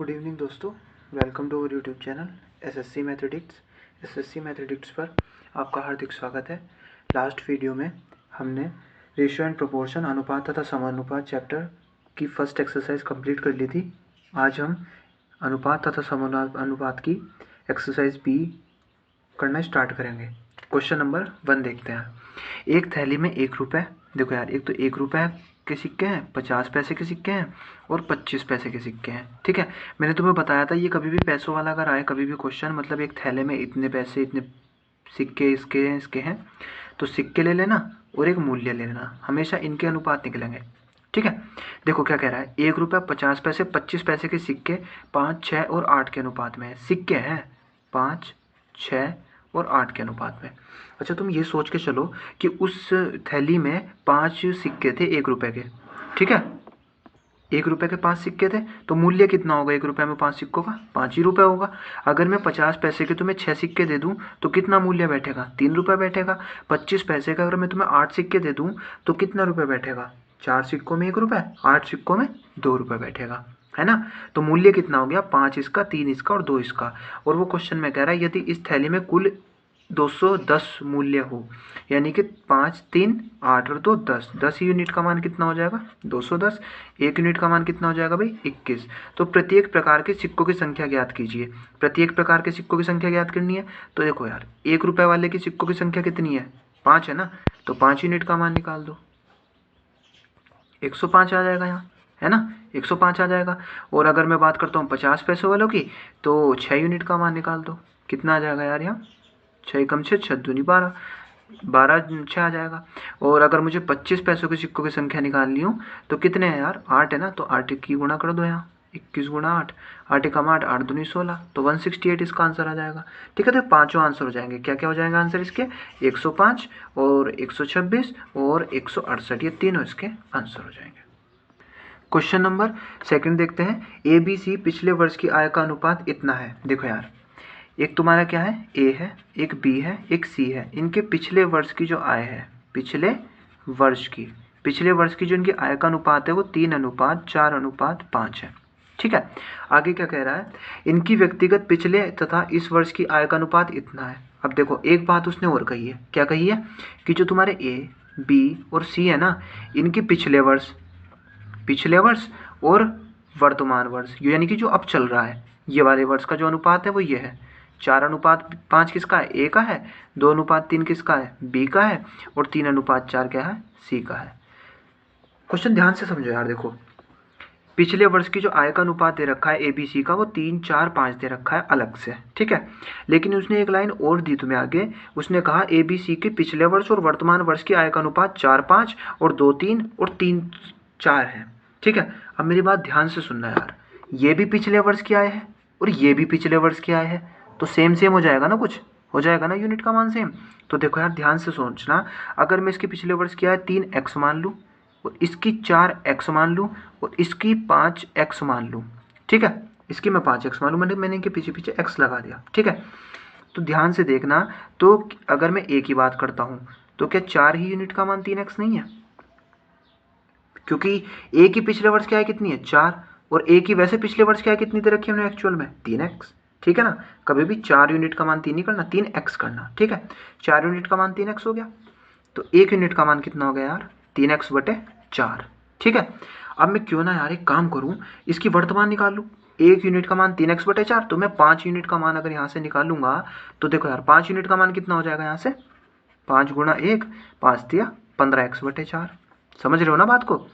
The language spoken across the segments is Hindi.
गुड इवनिंग दोस्तों, welcome to our YouTube channel SSC mathematics. SSC mathematics पर आपका हार्दिक स्वागत है। लास्ट वीडियो में हमने रेशियो एंड प्रोपोर्शन अनुपात तथा समानुपात चैप्टर की फर्स्ट एक्सरसाइज कंप्लीट कर ली थी। आज हम अनुपात तथा समानुपात की एक्सरसाइज बी करना स्टार्ट करेंगे। क्वेश्चन नंबर 1 देखते हैं। एक थैली में 1 रुपये, देखो यार, एक तो 1 रुपये के सिक्के हैं, 50 पैसे के सिक्के हैं और 25 पैसे के सिक्के हैं। ठीक है, मैंने तुम्हें बताया था ये कभी भी पैसों वाला अगर आए कभी भी क्वेश्चन, मतलब एक थैले में इतने पैसे इतने सिक्के इसके हैं तो सिक्के ले लेना और एक मूल्य ले लेना, हमेशा इनके अनुपात निकलेंगे। ठीक है, देखो क्या कह रहा है, 1 रुपया 50 पैसे 25 पैसे के सिक्के 5, 6 और 8 के अनुपात में है। सिक्के हैं 5, 6 और 8 के अनुपात में। अच्छा, तुम ये सोच के चलो कि उस थैली में 5 सिक्के थे 1 रुपये के। ठीक है, 1 रुपये के 5 सिक्के थे तो मूल्य कितना होगा 1 रुपये में 5 सिक्कों का? 5 ही रुपये होगा। अगर मैं 50 पैसे के तुम्हें 6 सिक्के दे दूं तो कितना मूल्य बैठेगा? 3 रुपये बैठेगा। 25 पैसे का अगर मैं तुम्हें 8 सिक्के दे दूं तो कितना रुपये बैठेगा? 4 सिक्कों में 1 रुपये, 8 सिक्कों में 2 रुपये बैठेगा, है ना। तो मूल्य कितना हो गया? 5 इसका, 3 इसका और 2 इसका। और वो क्वेश्चन में कह रहा है यदि इस थैली में कुल 210 मूल्य हो, यानी कि 5, 3, 8 और 2 10, 10 यूनिट का मान कितना हो जाएगा? 210। 1 यूनिट का मान कितना हो जाएगा भाई? 21। तो प्रत्येक प्रकार के सिक्कों की संख्या ज्ञात कीजिए। प्रत्येक प्रकार के सिक्कों की संख्या ज्ञात करनी है तो देखो यार, 1 रुपये वाले की सिक्कों की संख्या कितनी है? 5 है ना, तो 5 यूनिट का मान निकाल दो, 105 आ जाएगा यहाँ, है ना, 105 आ जाएगा। और अगर मैं बात करता हूँ 50 पैसों वालों की तो 6 यूनिट का मान निकाल दो, कितना आ जाएगा यार यहाँ? 6 कम 6, 6 दूनी 12, 12 6 आ जाएगा। और अगर मुझे 25 पैसों के सिक्कों की संख्या निकालनी हो तो कितने हैं यार? 8 है ना, तो 8 की गुणा कर दो यहाँ, 21 गुणा 8, 8 एकम 8, 8 दूनी 16, तो 168 इसका आंसर आ जाएगा। ठीक है, तो पांचों आंसर हो जाएंगे। क्या क्या हो जाएगा आंसर इसके? 105 और 126 और 168, ये तीनों इसके आंसर हो जाएंगे। क्वेश्चन नंबर 2 देखते हैं। ABC पिछले वर्ष की आय का अनुपात इतना है। देखो यार, एक तुम्हारा क्या है? A है, एक B है, एक C है। इनके पिछले वर्ष की जो आय है, पिछले वर्ष की जो इनकी आय का अनुपात है वो 3:4:5 है। ठीक है, आगे क्या कह रहा है? इनकी व्यक्तिगत पिछले तथा इस वर्ष की आय का अनुपात इतना है। अब देखो, एक बात उसने और कही है। क्या कही है? कि जो तुम्हारे A, B और C है ना, इनकी पिछले वर्ष और वर्तमान वर्ष, यानी कि जो अब चल रहा है, ये वाले वर्ष का जो अनुपात है वो ये है। 4:5 किसका है? A का है, 2:3 किसका है? B का है, और 3:4 क्या है? C का है। क्वेश्चन ध्यान से समझो यार, देखो, पिछले वर्ष की जो आय का अनुपात दे रखा है ABC का वो 3, 4, 5 दे रखा है अलग से। ठीक है, लेकिन उसने एक लाइन और दी तुम्हें आगे, उसने कहा ABC के पिछले वर्ष और वर्तमान वर्ष की आय का अनुपात 4, 5 और 2, 3 और 3, 4 है। ठीक है, अब मेरी बात ध्यान से सुनना यार, ये भी पिछले वर्ष की आय है और ये भी पिछले वर्ष की आय है, तो सेम हो जाएगा ना, कुछ हो जाएगा ना, यूनिट का मान सेम। तो देखो यार, ध्यान से सोचना, अगर मैं इसके पिछले वर्ष की आय 3x मान लूँ और इसकी 4x मान लूँ और इसकी 5x मान लूँ, ठीक है, इसकी मैं 5x मान लूँ, मैंने इनके पीछे पीछे x लगा दिया। ठीक है, तो ध्यान से देखना, तो अगर मैं a की बात करता हूँ तो क्या 4 ही यूनिट का मान 3x नहीं है? क्योंकि a की पिछले वर्ष की आय कितनी है? 4, और a की वैसे पिछले वर्ष की आय कितनी दे रखी है हमने एक्चुअल में? 3x। ठीक है ना, कभी भी 4 यूनिट का मान 3 नहीं करना, 3x करना। ठीक है, 4 यूनिट का मान 3x हो गया, तो 1 यूनिट का मान कितना हो गया यार? 3x/4। ठीक है, अब मैं क्यों ना यार एक काम करूं, इसकी वर्तमान निकाल लूं। 1 यूनिट का मान 3x/4, तो मैं 5 यूनिट का मान अगर यहाँ से निकालूंगा तो देखो यार, 5 यूनिट का मान कितना हो जाएगा यहाँ से? 5 गुणा 1, 5 दिया 15x/4। समझ रहे हो ना बात को?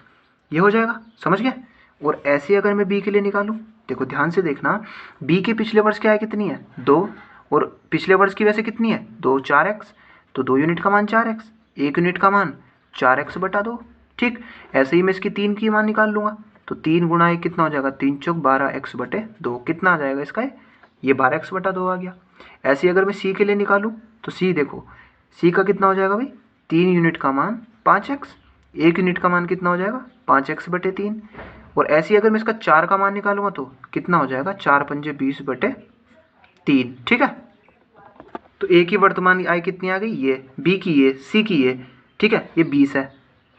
ये हो जाएगा, समझ गए? और ऐसे अगर मैं b के लिए निकालूं, देखो ध्यान से देखना, b के पिछले वर्ष की आय कितनी है? 2, और पिछले वर्ष की वैसे कितनी है? 2, 4x, तो 2 यूनिट का मान 4x, 1 यूनिट का मान 4x/2। ठीक, ऐसे ही मैं इसकी 3 की मान निकाल लूंगा, तो 3 गुणा 1 कितना हो जाएगा? 3 चौक 12x/2, कितना आ जाएगा इसका? ये 12x/2 आ गया। ऐसे ही अगर मैं c के लिए निकालूं तो c देखो, c का कितना हो जाएगा भाई? 3 यूनिट का मान 5x, 1 यूनिट का मान कितना हो जाएगा? 5x/3। और ऐसे ही अगर मैं इसका 4 का मान निकालूंगा तो कितना हो जाएगा? 4 पंजे 20/3। ठीक है, तो a की वर्तमान आय कितनी आ गई? ये, b की ये, c की ये, ठीक है, ये 20 है।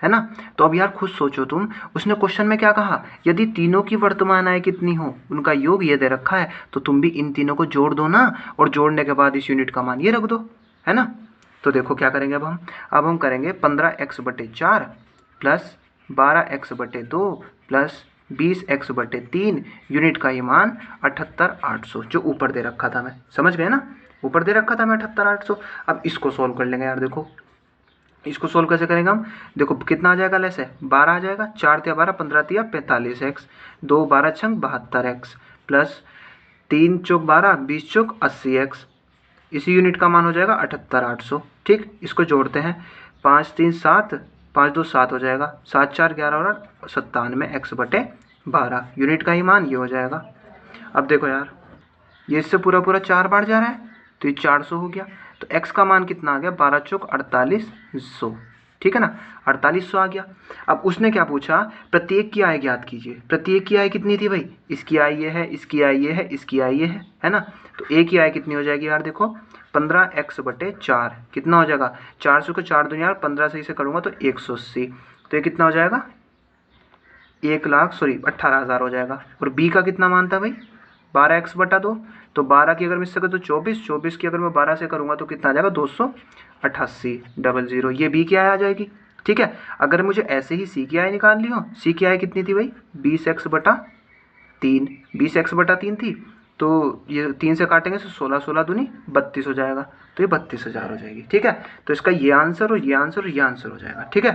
है ना। तो अब यार खुद सोचो तुम, उसने क्वेश्चन में क्या कहा, यदि तीनों की वर्तमान आय कितनी हो, उनका योग ये दे रखा है, तो तुम भी इन तीनों को जोड़ दो ना, और जोड़ने के बाद इस यूनिट का मान ये रख दो, है ना। तो देखो क्या करेंगे अब हम करेंगे 15x/4 plus 12x/2 plus 20x/3, unit का ये मान 78,800 जो ऊपर दे रखा था। मैं समझ गए ना, ऊपर दे रखा था मैं 78,800। अब इसको सोल्व कर लेंगे यार। देखो इसको सोल्व कैसे करेंगे हम, देखो कितना आ जाएगा, लेस है 12 आ जाएगा, 4 तिया 12, 15 तिया 45x, 2 12 छंग 72x प्लस 3 चौक 12, 20 चौक 80x, इसी यूनिट का मान हो जाएगा 78,800। ठीक, इसको जोड़ते हैं, 5 3 7, 5 2 7 हो जाएगा, 7 4 11 और 97x/12, यूनिट का ही मान ये हो जाएगा। अब देखो यार, ये इससे पूरा पूरा 4 बार जा रहा है, तो ये 400 हो गया। तो x का मान कितना आ गया, 12 चौक 4800, ठीक है ना, 4800 आ गया। अब उसने क्या पूछा, प्रत्येक की आय ज्ञात कीजिए। प्रत्येक की आय कितनी थी भाई, इसकी आय ये है, इसकी आय ये है, इसकी आय ये है ना। तो a की आय कितनी हो जाएगी यार, देखो 15x/4 कितना हो जाएगा, 400 को 4 दूनी यार 15 से इसे करूँगा तो 180, तो ये कितना हो जाएगा 18,000 हो जाएगा। और b का कितना मान था भाई, 12x/2, तो 12 की अगर मैं इससे करूँ तो 24, 24 की अगर मैं 12 से करूँगा तो कितना आ जाएगा 288,000, ये b की आय आ जाएगी। ठीक है, अगर मुझे ऐसे ही c की आय निकाल ली हो, c की आय कितनी थी भाई, 20x/3, 20x/3 थी, तो ये 3 से काटेंगे तो 16, 16 दूनी 32 हो जाएगा, तो ये 32,000 हो जाएगी। ठीक है, तो इसका ये आंसर और ये आंसर और ये आंसर हो जाएगा। ठीक है,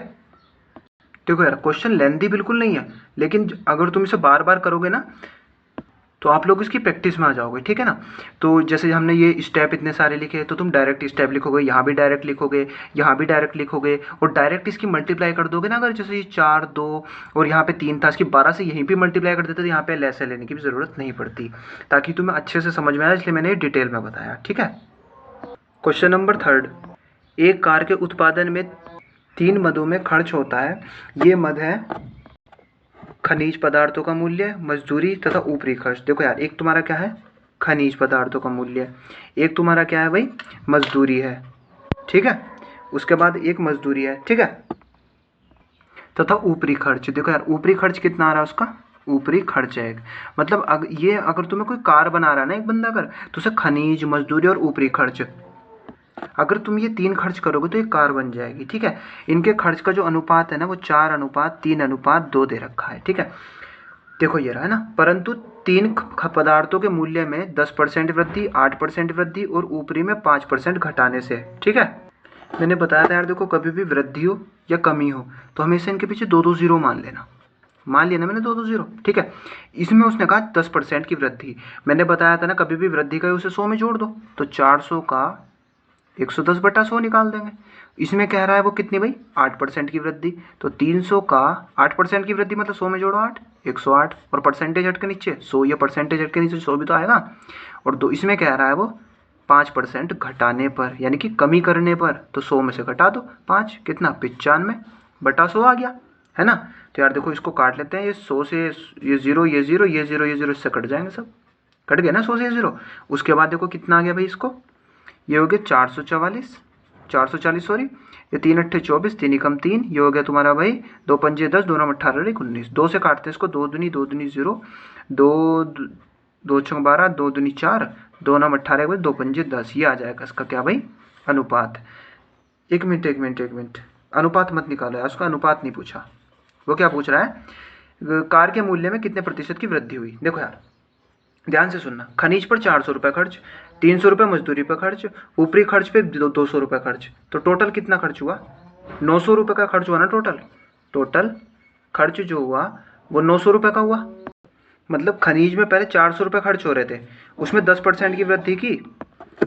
देखो यार क्वेश्चन लेंथी बिल्कुल नहीं है, लेकिन अगर तुम इसे बार बार करोगे ना तो आप लोग इसकी प्रैक्टिस में आ जाओगे। ठीक है ना, तो जैसे हमने ये स्टेप इतने सारे लिखे, तो तुम डायरेक्ट स्टेप लिखोगे, यहाँ भी डायरेक्ट लिखोगे, यहाँ भी डायरेक्ट लिखोगे, और डायरेक्ट इसकी मल्टीप्लाई कर दोगे ना। अगर जैसे ये 4 2 और यहाँ पे 3 था, इसकी 12 से यहीं भी मल्टीप्लाई कर देते तो यहाँ पे लेसे लेने की भी ज़रूरत नहीं पड़ती, ताकि तुम्हें अच्छे से समझ में आए, इसलिए मैंने डिटेल में बताया। ठीक है, क्वेश्चन नंबर 3, एक कार के उत्पादन में 3 मदों में खर्च होता है। ये मद है खनिज पदार्थों का मूल्य, मजदूरी तथा ऊपरी खर्च। देखो यार, एक तुम्हारा क्या है, खनिज पदार्थों का मूल्य, एक तुम्हारा क्या है भाई, मजदूरी है। ठीक है, उसके बाद एक मजदूरी है, ठीक है, तथा ऊपरी खर्च। देखो यार, ऊपरी खर्च कितना आ रहा है उसका, ऊपरी खर्च है एक, मतलब अगर तुम्हें कोई कार बना रहा है ना एक बंदा, अगर तो उसे खनिज, मजदूरी और ऊपरी खर्च, अगर तुम ये 3 खर्च करोगे तो एक कार बन जाएगी। ठीक है, इनके खर्च का जो अनुपात है ना, वो 4:3:2 दे रखा है। ठीक है, देखो ये रहा है ना, परंतु 3 पदार्थों के मूल्य में 10% वृद्धि, 8% वृद्धि और ऊपरी में 5% घटाने से। ठीक है, मैंने बताया था यार, देखो कभी भी वृद्धि हो या कमी हो तो हमेशा इनके पीछे 2-2 जीरो मान लेना, मान लिया ना मैंने 2-2 जीरो। ठीक है, इसमें उसने कहा 10% की वृद्धि, मैंने बताया था ना कभी भी वृद्धि का उसे 100 में जोड़ दो, तो 400 का 110/100 निकाल देंगे। इसमें कह रहा है वो कितनी भाई, 8% की वृद्धि, तो 300 का 8% की वृद्धि मतलब 100 में जोड़ो 8, 108, और परसेंटेज हट के नीचे 100, या परसेंटेज हट के नीचे 100 भी तो आएगा। और दो इसमें कह रहा है वो 5% घटाने पर, यानी कि कमी करने पर, तो 100 में से घटा दो 5, कितना 95/100 आ गया, है ना। तो यार देखो इसको काट लेते हैं, ये 100 से ये जीरो, ये जीरो, ये जीरो, ये जीरो, इससे कट जाएंगे, सब कट गया ना 100 से ये जीरो। उसके बाद देखो कितना आ गया भाई, इसको ये हो गया 440, सॉरी, ये 3 8 24, 3 एकम 3, ये हो गया तुम्हारा भाई 2 पंजे 10, 2 9 18 19, 2 से काटते हैं इसको, 2 दूनी 0, 2 6 12, 2 दूनी 4, 2 9 18, 2 पंजे 10, ये आ जाएगा इसका क्या भाई, अनुपात। एक मिनट, अनुपात मत निकालो यार, उसका अनुपात नहीं पूछा, वो क्या पूछ रहा है, कार के मूल्य में कितने प्रतिशत की वृद्धि हुई। देखो यार ध्यान से सुनना, खनिज पर 400 रुपये खर्च, 300 रुपये मजदूरी पर खर्च, ऊपरी खर्च पे 200 रुपये खर्च, तो टोटल कितना खर्च हुआ, 900 रुपये का खर्च हुआ ना। टोटल खर्च जो हुआ वो 900 रुपये का हुआ। मतलब खनिज में पहले 400 रुपये खर्च हो रहे थे, उसमें 10% की वृद्धि की,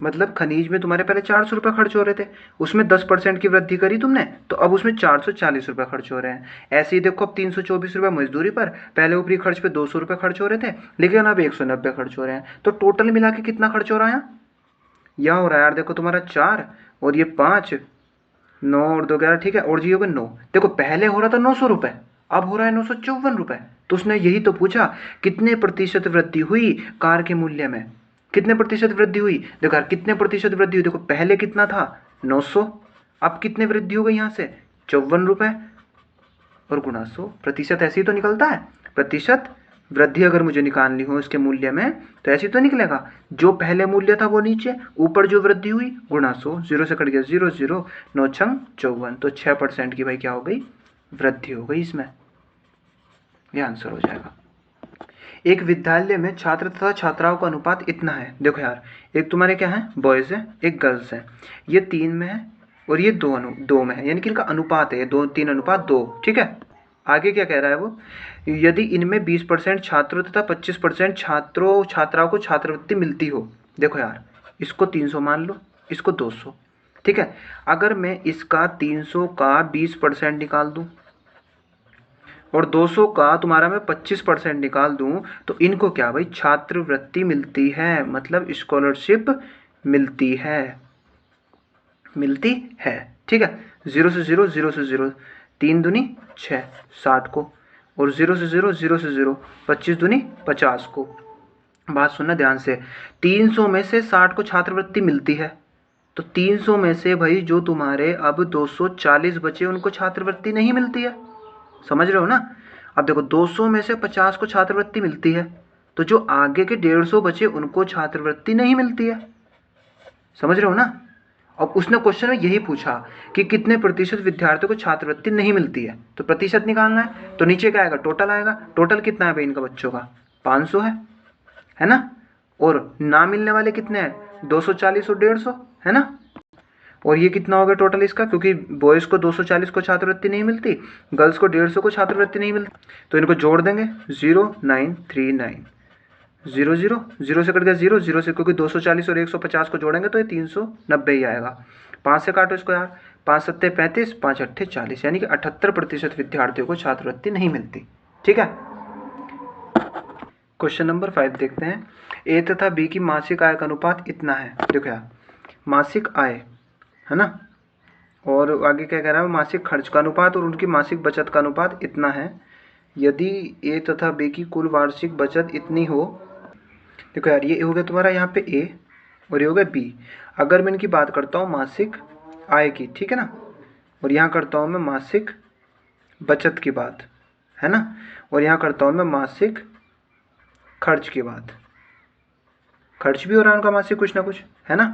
मतलब खनिज में तुम्हारे पहले 400 रुपये खर्च हो रहे थे, उसमें 10% की वृद्धि करी तुमने, तो अब उसमें 440 रुपये खर्च हो रहे हैं। ऐसे ही देखो, अब 324 रुपये मजदूरी पर, पहले ऊपरी खर्च पे 200 रुपये खर्च हो रहे थे, लेकिन अब 190 खर्च हो रहे हैं, तो टोटल मिला के कितना खर्च हो रहा है यहाँ हो रहा है यार, देखो तुम्हारा 4 और ये 5, 9 और 2 11, ठीक है, और जी हो गए 9। देखो पहले हो रहा था 900 रुपये, अब हो रहा है 954 रुपये। तो उसने यही तो पूछा, कितने प्रतिशत वृद्धि हुई कार के मूल्य में, कितने प्रतिशत वृद्धि हुई। देखो यार कितने प्रतिशत वृद्धि हुई, देखो पहले कितना था 900, अब कितने वृद्धि हो गई यहाँ से 54 रुपये, और गुणा 100। प्रतिशत ऐसे ही तो निकलता है। प्रतिशत वृद्धि अगर मुझे निकालनी हो इसके मूल्य में तो ऐसे ही तो निकलेगा, जो पहले मूल्य था वो नीचे, ऊपर जो वृद्धि हुई गुणा 100, 0 से कट गया 0 0, 9 छंग 54, तो 6% की भाई क्या हो गई, वृद्धि हो गई इसमें। ये आंसर हो जाएगा। एक विद्यालय में छात्र तथा छात्राओं का अनुपात इतना है। देखो यार, एक तुम्हारे क्या है, बॉयज है, एक गर्ल्स है, ये 3 में है और ये 2 में है, यानी कि इनका अनुपात है 2 3 अनुपात 2। ठीक है, आगे क्या कह रहा है वो, यदि इनमें 20% छात्रों तथा 25% छात्राओं को छात्रवृत्ति मिलती हो। देखो यार, इसको 300 मान लो, इसको 200। ठीक है, अगर मैं इसका 300 का 20% निकाल दूं और 200 का तुम्हारा मैं 25% निकाल दूं तो इनको क्या भाई, छात्रवृत्ति मिलती है, मतलब स्कॉलरशिप मिलती है, मिलती है। ठीक है, 0 से 0, 0 से 0, 3 दूनी 6, 60 को, और 0 से 0, 0 से 0, 25 दूनी 50 को। बात सुनना ध्यान से, 300 में से 60 को छात्रवृत्ति मिलती है, तो 300 में से भाई जो तुम्हारे अब 240 बचे उनको छात्रवृत्ति नहीं मिलती है। समझ रहे हो ना। अब देखो 200 में से 50 को छात्रवृत्ति मिलती है, तो जो आगे के 150 बचे उनको छात्रवृत्ति नहीं मिलती है। समझ रहे हो ना। अब उसने क्वेश्चन में यही पूछा कि कितने प्रतिशत विद्यार्थियों को छात्रवृत्ति नहीं मिलती है, तो प्रतिशत निकालना है, तो नीचे क्या आएगा, टोटल आएगा। टोटल कितना है भाई इनका बच्चों का, 500 है ना, और ना मिलने वाले कितने हैं, 240 और 150 है ना। और ये कितना हो गया टोटल इसका, क्योंकि बॉयज़ को 240 को छात्रवृत्ति नहीं मिलती, गर्ल्स को 150 को छात्रवृत्ति नहीं मिलती, तो इनको जोड़ देंगे 0939, 0 0, 0 से कट गया 0 0 से, क्योंकि 240 और 150 को जोड़ेंगे तो ये 390 ही आएगा। 5 से काटो इसको यार, 5 सत्ते 35, 5 अट्ठे 40, यानी कि 78% विद्यार्थियों को छात्रवृत्ति नहीं मिलती। ठीक है, क्वेश्चन नंबर 5 देखते हैं। ए तथा बी की मासिक आय का अनुपात इतना है। देखो यार, मासिक आय है ना, और आगे क्या कह रहा है, मासिक खर्च का अनुपात और उनकी मासिक बचत का अनुपात इतना है। यदि ए तथा बी की कुल वार्षिक बचत इतनी हो। देखो यार, ये हो गया तुम्हारा यहाँ पे ए और ये हो गया बी। अगर मैं इनकी बात करता हूँ मासिक आय की, ठीक है ना, और यहाँ करता हूँ मैं मासिक बचत की बात, है ना, और यहाँ करता हूँ मैं मासिक खर्च की बात। खर्च भी हो रहा है उनका मासिक कुछ ना कुछ, है ना।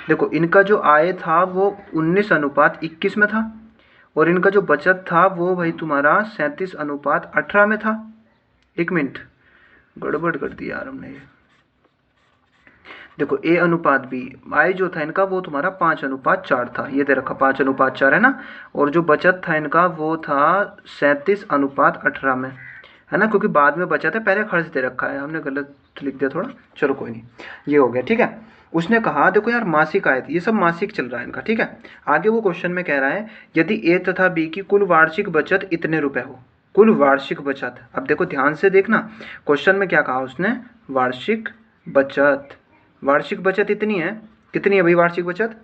देखो, इनका जो आय था वो 19:21 में था, और इनका जो बचत था वो भाई तुम्हारा 37:18 में था। एक मिनट, गड़बड़ कर दी यार हमने ये। देखो, ए अनुपात बी, आय जो था इनका वो तुम्हारा 5:4 था, ये दे रखा 5:4 है ना, और जो बचत था इनका वो था 37:18 में, है ना, क्योंकि बाद में बचत है, पहले खर्च दे रखा है, हमने गलत लिख दिया थोड़ा, चलो कोई नहीं, ये हो गया। ठीक है, उसने कहा देखो यार मासिक आय, ये सब मासिक चल रहा है इनका। ठीक है, आगे वो क्वेश्चन में कह रहा है यदि ए तथा बी की कुल वार्षिक बचत इतने रुपए हो। कुल वार्षिक बचत, अब देखो ध्यान से देखना, क्वेश्चन में क्या कहा उसने, वार्षिक बचत। वार्षिक बचत इतनी है, कितनी है भाई वार्षिक बचत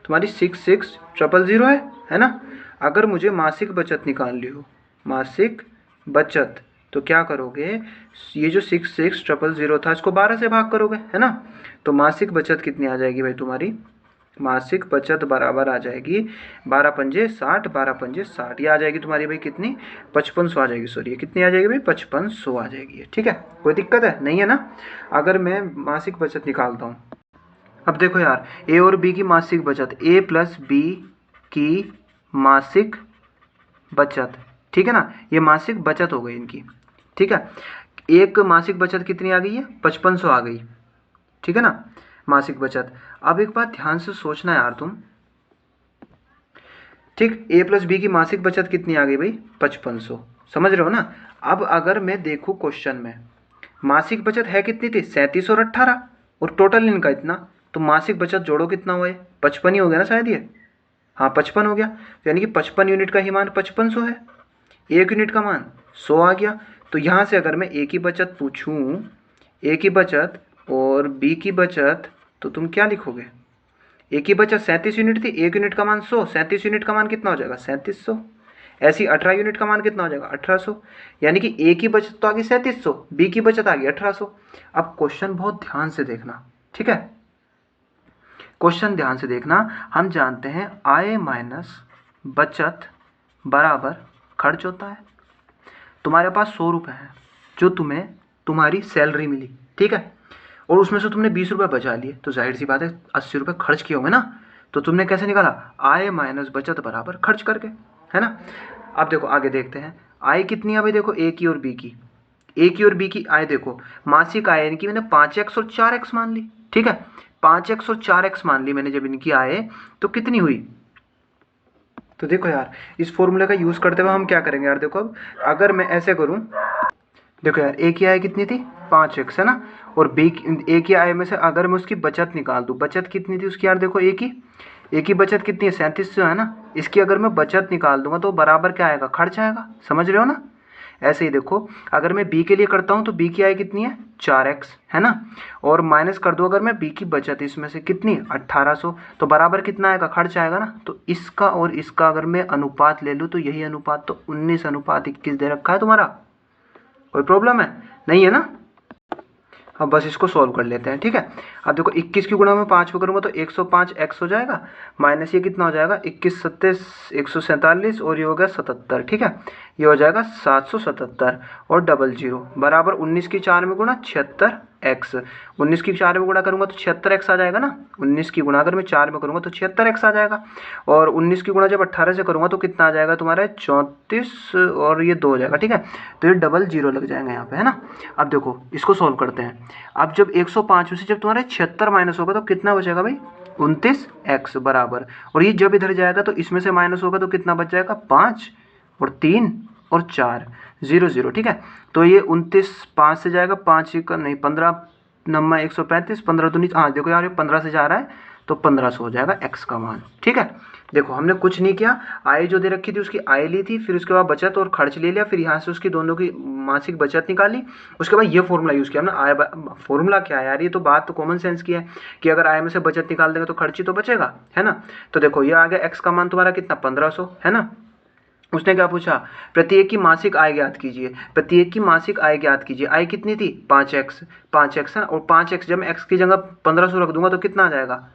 तुम्हारी, 66,000 है ना। अगर मुझे मासिक बचत निकालनी हो, मासिक बचत, तो क्या करोगे, ये जो 66,000 था इसको 12 से भाग करोगे, है ना, तो मासिक बचत कितनी आ जाएगी भाई तुम्हारी, मासिक बचत बराबर आ जाएगी 12 पंजे 60, 12 पंजे 60, ये आ जाएगी तुम्हारी भाई कितनी, 5500 आ जाएगी। सॉरी, ये कितनी आ जाएगी भाई, 5500 आ जाएगी। ठीक है, कोई दिक्कत है नहीं है ना। अगर मैं मासिक बचत निकालता हूँ, अब देखो यार, ए और बी की मासिक बचत, ए प्लस बी की मासिक बचत, ठीक है ना, ये मासिक बचत हो गई इनकी। ठीक है, एक मासिक बचत कितनी आ गई है, 5500 आ गई। ठीक है ना, मासिक बचत। अब एक बात ध्यान से सोचना यार तुम, ठीक, ए प्लस बी की मासिक बचत कितनी आ गई भाई, 5500, समझ रहे हो ना। अब अगर मैं देखूँ क्वेश्चन में, मासिक बचत है कितनी थी, 37 और 18, और टोटल इनका इतना, तो मासिक बचत जोड़ो कितना हुआ है, 55 ही हो गया ना शायद ये, हाँ 55 हो गया, तो यानी कि 55 यूनिट का ही मान 5500 है, 1 यूनिट का मान 100 आ गया। तो यहाँ से अगर मैं ए की बचत पूछूँ, ए की बचत और बी की बचत, तो तुम क्या लिखोगे, ए की बचत 37 यूनिट थी, 1 यूनिट का मान 100, 37 यूनिट का मान कितना हो जाएगा, 3700। ऐसी 18 यूनिट का मान कितना हो जाएगा, 1800, यानी कि ए की बचत तो आ गई 3700, बी की बचत आ गई 1800। अब क्वेश्चन बहुत ध्यान से देखना, ठीक है, क्वेश्चन ध्यान से देखना। हम जानते हैं आय माइनस बचत बराबर खर्च होता है, तुम्हारे पास 100 रुपये हैं जो तुम्हें तुम्हारी सैलरी मिली, ठीक है, और उसमें से तुमने 20 रुपये बचा लिए, तो जाहिर सी बात है 80 रुपये खर्च किए होंगे ना। तो तुमने कैसे निकाला, आय माइनस बचत बराबर खर्च करके, है ना। अब देखो आगे देखते हैं, आय कितनी है भाई, देखो ए की और बी की, ए की और बी की आय देखो, मासिक आय इनकी मैंने 5x और 4x मान ली, ठीक है, 5x और 4x मान ली मैंने जब इनकी आय, तो कितनी हुई। तो देखो यार इस फॉर्मूले का यूज़ करते हुए हम क्या करेंगे यार, देखो अब अगर मैं ऐसे करूँ, देखो यार ए की आय कितनी थी 5x, है ना, और बी ए की आय में से अगर मैं उसकी बचत निकाल दूँ, बचत कितनी थी उसकी यार, देखो ए की बचत कितनी है 37 जो है ना, इसकी अगर मैं बचत निकाल दूंगा तो बराबर क्या आएगा, खर्च आएगा, समझ रहे हो ना। ऐसे ही देखो अगर मैं बी के लिए करता हूँ तो बी की आय कितनी है 4x, है ना, और माइनस कर दो अगर मैं बी की बचत इसमें से कितनी 1800, तो बराबर कितना आएगा, खर्च आएगा ना। तो इसका और इसका अगर मैं अनुपात ले लूँ तो यही अनुपात तो 19:21 दे रखा है तुम्हारा, कोई प्रॉब्लम है नहीं है ना। अब बस इसको सॉल्व कर लेते हैं, ठीक है। अब देखो 21 की गुणा में 5 को करूँगा तो 105x हो जाएगा, माइनस ये कितना हो जाएगा 21 सत्ते 147 और ये हो गया 77, ठीक है, ये हो जाएगा 777 और डबल जीरो बराबर 19 की 4 में गुणा 76x, 19 की 4 में गुणा करूँगा तो 76x आ जाएगा ना, 19 की गुणा अगर मैं 4 में करूँगा तो 76x आ जाएगा, और 19 की गुणा जब 18 से करूँगा तो कितना आ जाएगा तुम्हारा 34 और ये 2 हो जाएगा, ठीक है, तो ये डबल जीरो लग जाएंगे यहाँ पे, है ना। अब देखो इसको सॉल्व करते हैं, अब जब 105 में से जब तुम्हारा 76 माइनस होगा तो कितना बचेगा भाई 29x बराबर, और ये जब इधर जाएगा तो इसमें से माइनस होगा तो कितना बच जाएगा 5 और 3 और 4 0 0, ठीक है, तो ये 29 5 से जाएगा 5 का नहीं 15 नम्मा 135 15 तो नीचे, हाँ देखो यार ये 15 से जा रहा है तो 1500 हो जाएगा x का मान, ठीक है। देखो हमने कुछ नहीं किया, आय जो दे रखी थी उसकी आय ली थी, फिर उसके बाद बचत और खर्च ले लिया, फिर यहाँ से उसकी दोनों की मासिक बचत निकाली, उसके बाद ये फॉर्मूला यूज़ किया हमने। आय फॉर्मूला क्या है यार, ये तो बात तो कॉमन सेंस की है कि अगर आय में से बचत निकाल देंगे तो खर्च ही तो बचेगा, है ना। तो देखो ये आ गया x का मान तुम्हारा कितना 1500, है ना। उसने क्या पूछा, प्रत्येक की मासिक आय ज्ञात कीजिए, प्रत्येक की मासिक आय ज्ञात कीजिए, आय कितनी थी 5x है, और 5x जब मैं x की जगह 1500 रख दूंगा तो कितना आ जाएगा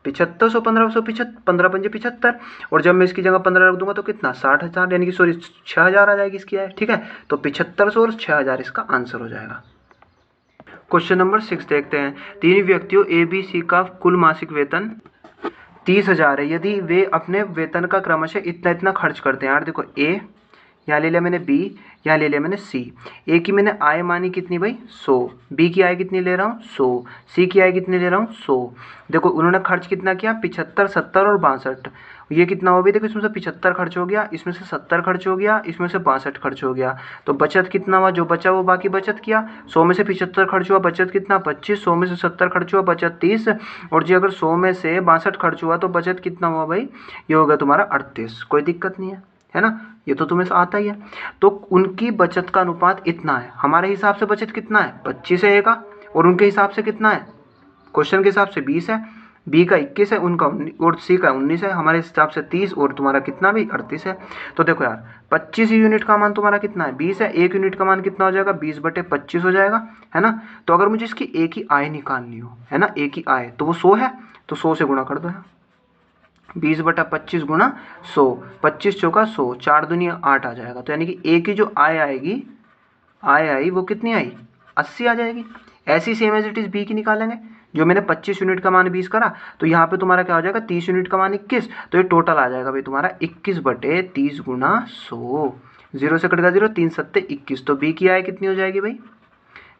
7500, 1500 15 पंजे 75, और जब मैं इसकी जगह 15 रख दूंगा तो कितना 60,000, यानी कि सॉरी 6000 आ जाएगी इसकी आय, ठीक है, तो 7500 और 6000 इसका आंसर हो जाएगा। क्वेश्चन नंबर 6 देखते हैं, 3 व्यक्तियों ए बी सी का कुल मासिक वेतन 30,000 है, यदि वे अपने वेतन का क्रमशः इतना इतना खर्च करते हैं। यार देखो ए यहाँ ले लिया मैंने, बी यहाँ ले लिया मैंने, सी। ए की मैंने आय मानी कितनी भाई 100, बी की आय कितनी ले रहा हूँ 100, सी की आय कितनी ले रहा हूँ 100। देखो उन्होंने खर्च कितना किया 75 70 और 62, ये कितना हो गया, देखो इसमें से 75 खर्च हो गया, इसमें से 70 खर्च हो गया, इसमें से 62 खर्च हो गया, तो बचत कितना हुआ, जो बचा वो बाकी बचत किया, 100 में से 75 खर्च हुआ बचत कितना 25, 100 में से 70 खर्च हुआ बचत 30, और जी अगर 100 में से 62 खर्च हुआ तो बचत कितना हुआ भाई, ये होगा तुम्हारा 38, कोई दिक्कत नहीं है ना, ये तो तुम्हें आता ही है। तो उनकी बचत का अनुपात इतना है, हमारे हिसाब से बचत कितना है 25 है ए का, और उनके हिसाब से कितना है, क्वेश्चन के हिसाब से 20 है, बी का 21 है, उनका और सी का 19 है, हमारे हिसाब से 30, और तुम्हारा कितना भी 38 है। तो देखो यार 25 यूनिट का मान तुम्हारा कितना है 20 है, 1 यूनिट का मान कितना हो जाएगा 20/25 हो जाएगा, है ना। तो अगर मुझे इसकी ए की आय निकालनी हो, है ना, ए की आय तो वो 100 है, तो 100 से गुणा कर दो, 20/25 गुणा 100, 25 चौका 100, 4 दूनी 8 आ जाएगा, तो यानी कि ए की जो आय आएगी, आय आई वो कितनी आई 80 आ जाएगी। ऐसी same as it is B की निकालेंगे, जो मैंने 25 यूनिट का मान 20 करा, तो यहाँ पे तुम्हारा क्या हो जाएगा 30 यूनिट का मान 21, तो ये टोटल आ जाएगा भाई तुम्हारा 21/30 गुणा 100, 0 से कटेगा 0, 3 सत्ते 21, तो बी की आय कितनी हो जाएगी भाई,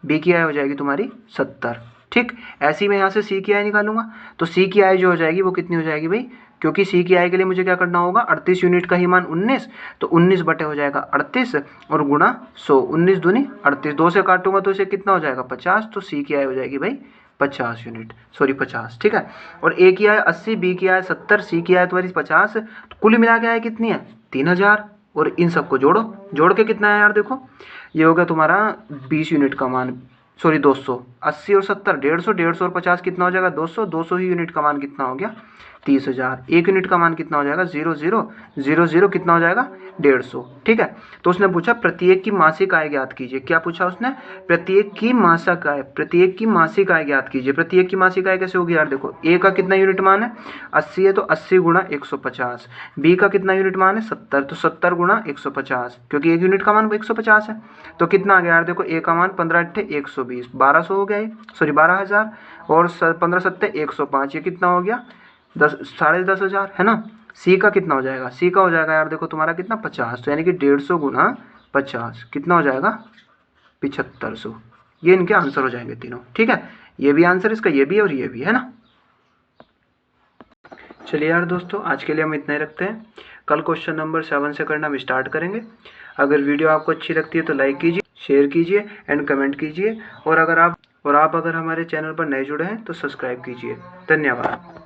बी की आय हो जाएगी तुम्हारी 70, ठीक। ऐसी मैं यहाँ से सी की आय निकालूंगा, तो सी की आय जो हो जाएगी वो कितनी हो जाएगी भाई, क्योंकि सी की आय के लिए मुझे क्या करना होगा 38 यूनिट का ही मान 19, तो 19 बटे हो जाएगा 38 और गुणा 100, 19 दूनी 38, 2 से काटूंगा तो इसे कितना हो जाएगा 50, तो सी की आय हो जाएगी भाई 50 यूनिट, सॉरी 50, ठीक है। और ए की आय 80, बी की आय 70, सी की आय तुम्हारी 50, तो कुल मिला के आय कितनी है 3000, और इन सबको जोड़ो, जोड़ के कितना है यार देखो, ये होगा तुम्हारा 20 यूनिट का मान, सॉरी 200, 80 और 70 150, 150 और 50 कितना हो जाएगा 200, 200 ही यूनिट का मान कितना हो गया 30,000। 1 यूनिट का मान कितना हो जाएगा 0000 कितना हो जाएगा 150। ठीक है, तो उसने पूछा प्रत्येक की मासिक आय ज्ञात कीजिए। क्या पूछा उसने, प्रत्येक की मासिक आय, प्रत्येक की मासिक आय ज्ञात कीजिए। प्रत्येक की मासिक आय कैसे होगी यार, देखो ए का कितना यूनिट मान है 80 है तो 80 गुणा 150, बी का कितना यूनिट मान है 70 तो 70 गुणा 150, क्योंकि 1 यूनिट का मान 150 है। तो कितना आ गया यार, देखो ए का मान 15 अट्ठे 120, 1200 हो गया, सॉरी 12,000 और 15 सत्ते 105, ये कितना हो गया 10,000 है ना। सी का कितना हो जाएगा, सी का हो जाएगा यार देखो तुम्हारा कितना 50, तो यानी कि 150 गुना 50 कितना हो जाएगा 7500। ये इनके आंसर हो जाएंगे तीनों। ठीक है, ये भी आंसर इसका, ये भी और ये भी, है ना। चलिए यार दोस्तों, आज के लिए हम इतना ही रखते हैं। कल क्वेश्चन नंबर 7 से करना हम स्टार्ट करेंगे। अगर वीडियो आपको अच्छी लगती है तो लाइक कीजिए, शेयर कीजिए एंड कमेंट कीजिए, और आप अगर हमारे चैनल पर नए जुड़े हैं तो सब्सक्राइब कीजिए। धन्यवाद।